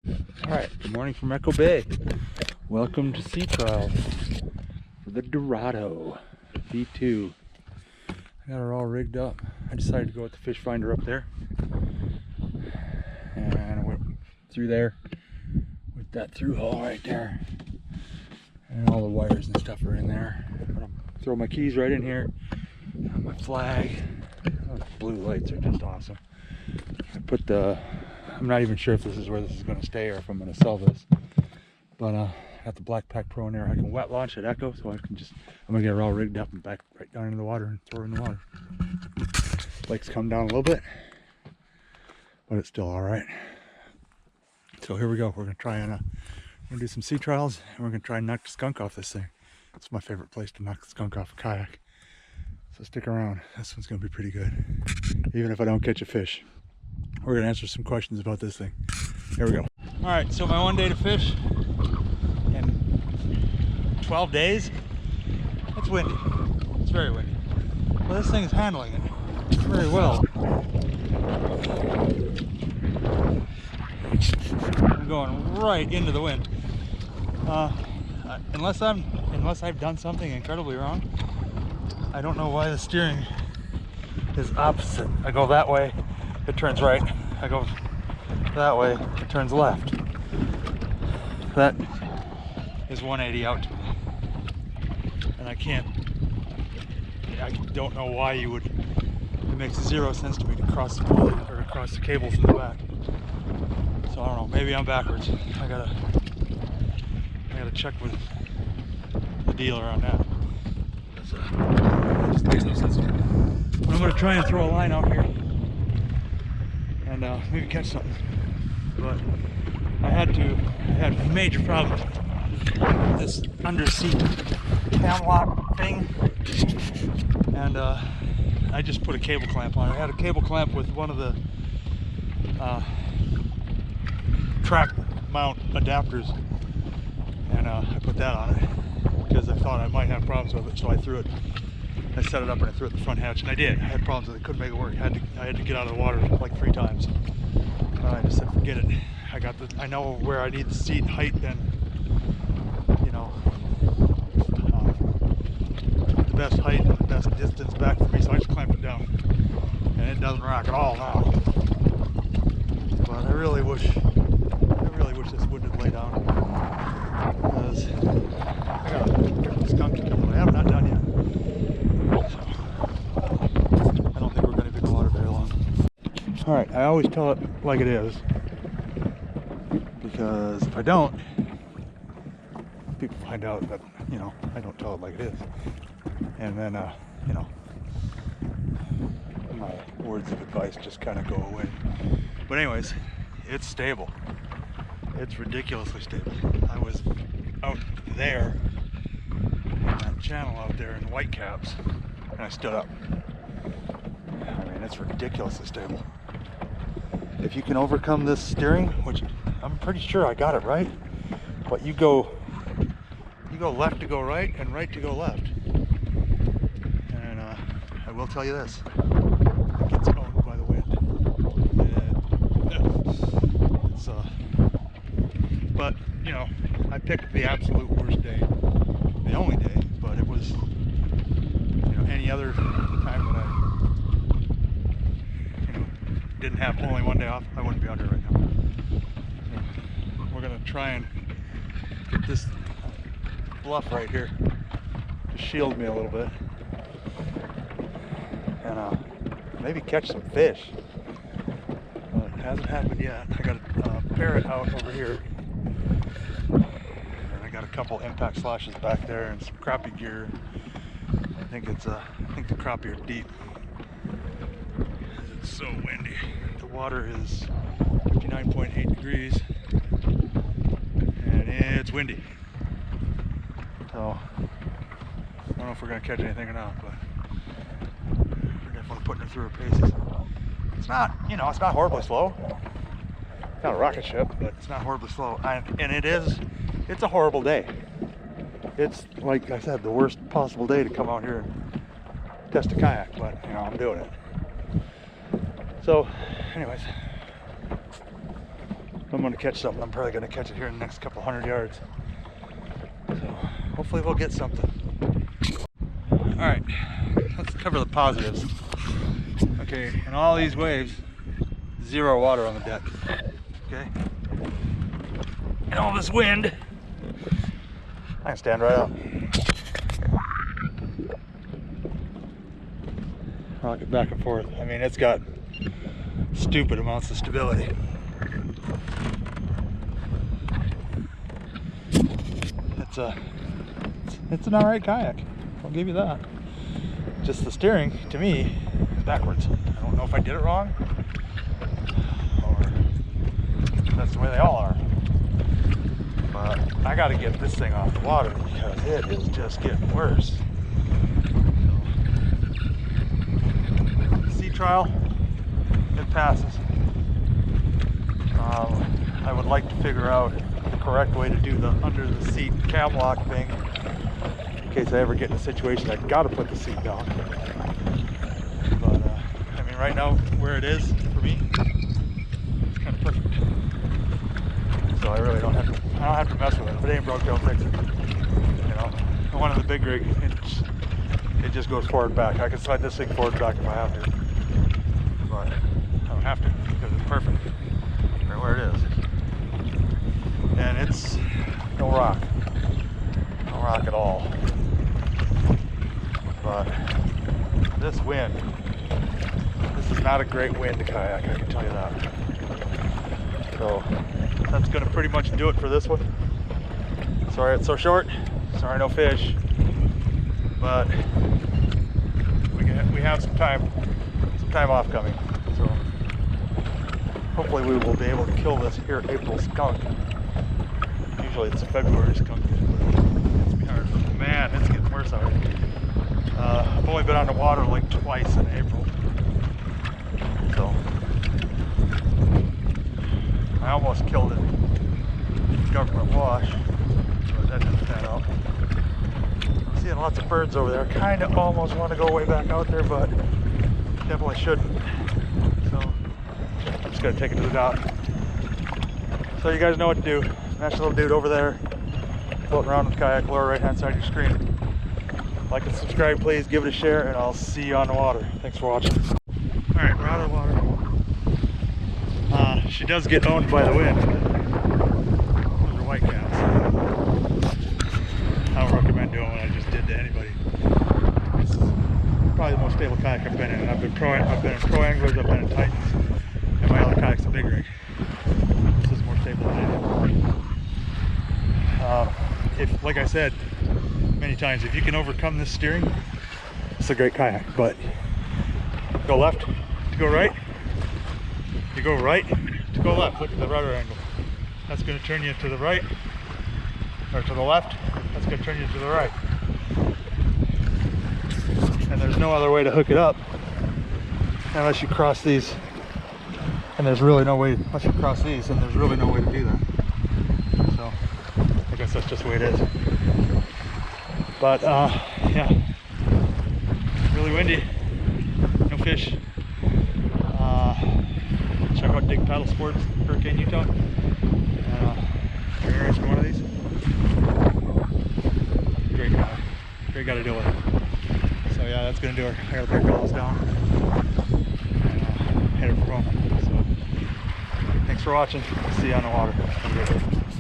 Alright, good morning from Echo Bay. Welcome to sea trials for the Dorado V2. I got her all rigged up. I decided to go with the fish finder up there. And I went through there with that through hole right there. And all the wires and stuff are in there. I'm gonna throw my keys right in here. My flag. Those blue lights are just awesome. I put the, I'm not even sure if this is where this is going to stay or if I'm going to sell this. But I got the Black Pack Pro in there. I can wet launch at Echo, so I can just, I'm going to get her all rigged up and back right down into the water and throw her in the water. Lake's come down a little bit, but it's still all right. So here we go. We're going to try and we're going to do some sea trials, and we're going to try and knock the skunk off this thing. It's my favorite place to knock the skunk off a kayak. So stick around. This one's going to be pretty good, even if I don't catch a fish. We're going to answer some questions about this thing. Here we go. All right, so my one day to fish in 12 days. It's windy. It's very windy. Well, this thing is handling it very well. I'm going right into the wind. Unless I've done something incredibly wrong, I don't know why the steering is opposite. I go that way, it turns right. I go that way, it turns left. That is 180 out to me. And I don't know why you would, it makes zero sense to me to cross the pulley or to cross the cables in the back. So I don't know, maybe I'm backwards. I gotta check with the dealer on that. It just makes no sense to me. But I'm gonna try and throw a line out here and maybe catch something. But I had major problems with this underseat cam lock thing, and I just put a cable clamp on it. I had a cable clamp with one of the track mount adapters, and I put that on it because I thought I might have problems with it, so I threw it. I set it up and I threw it in the front hatch, and I did. I had problems with it. Couldn't make it work. I had to get out of the water like 3 times. I just said, forget it. I know where I need the seat height and, you know, the best height and the best distance back for me. So I just clamped it down, and it doesn't rock at all now. But I really wish this wouldn't lay down, because I got a skunk to kill that I have not done yet. So I don't think we're going to be in the water very long. All right, I always tell it like it is, because if I don't, people find out that, you know, I don't tell it like it is, and then you know, my words of advice just kind of go away. But anyways, it's stable. It's ridiculously stable. I was out there in that channel out there in Whitecaps, and I stood up. I mean, it's ridiculously stable. If you can overcome this steering, which I'm pretty sure I got it right, but you go left to go right and right to go left. And I will tell you this, it gets owned by the wind. It's but you know, I picked the absolute worst day, the only day, but it was, you know, any other time that I, you know, didn't have only one day off, I wouldn't be out here right now. So we're gonna try and get this bluff right here to shield me a little bit, and maybe catch some fish. But it hasn't happened yet. I got a parrot out over here, and I got a couple impact slashes back there and some crappie gear. I think the crappie are deep. It's so windy. The water is 59.8 degrees, and it's windy. So I don't know if we're gonna catch anything or not, but we're definitely putting it through her paces. It's not, you know, it's not horribly slow. It's not a rocket ship, but it's not horribly slow. And it's a horrible day. It's, like I said, the worst possible day to come out here and test a kayak, but you know, I'm doing it. So anyways, I'm gonna catch something. I'm probably gonna catch it here in the next couple 100 yards. So hopefully we'll get something. All right, let's cover the positives. Okay, in all these waves, 0 water on the deck. Okay, and all this wind, I can stand right up. Rock it back and forth. I mean, it's got stupid amounts of stability. It's an alright kayak. I'll give you that. Just the steering, to me, is backwards. I don't know if I did it wrong, or that's the way they all are. But I gotta get this thing off the water because it is just getting worse. Sea trial, it passes. I would like to figure out the correct way to do the under the seat cam lock thing in case I ever get in a situation I gotta put the seat down. But I mean, right now where it is for me, it's kind of perfect. So I really don't have to mess with it. If it ain't broke, don't fix it. You know, the one in the big rig, it just goes forward and back. I can slide this thing forward and back if I have to, but I don't have to because it's perfect right where it is. And it's no rock at all. But this wind, this is not a great wind to kayak, I can tell you that. So that's gonna pretty much do it for this one. Sorry it's so short, sorry no fish, but we have some time off coming. So hopefully we will be able to kill this here April skunk. Usually it's a February skunk, but it's be hard. Man, it's getting worse out here. I've only been on the water like twice in April. So I almost killed it. Government wash, but that didn't pan out. I'm seeing lots of birds over there. Kind of almost want to go way back out there, but definitely shouldn't. So I'm just gonna take it to the dock. So you guys know what to do. Nice little dude over there, floating around with kayak, lower right hand side of your screen. Like and subscribe, please. Give it a share, and I'll see you on the water. Thanks for watching. All right, we're out of the water. She does get owned by the wind. Those are white caps. I don't recommend doing what I just did to anybody. This is probably the most stable kayak I've been in. I've been in pro anglers, I've been in Titans, and my other kayak's a big rig. This is more stable than anything. If, like I said many times, if you can overcome this steering, it's a great kayak. But go left to go right, you go right to go left. Look at the rudder angle. That's going to turn you to the right, or to the left. That's going to turn you to the right. And there's no other way to hook it up unless you cross these. And there's really no way, unless you cross these, and there's really no way to do that. So I guess that's just the way it is. But yeah, really windy, no fish. Check out Dig Paddle Sports, Hurricane, Utah. If you're interested in one of these, great guy to deal with. So yeah, that's gonna do it. I gotta break all this down and head it for home. So thanks for watching. See you on the water.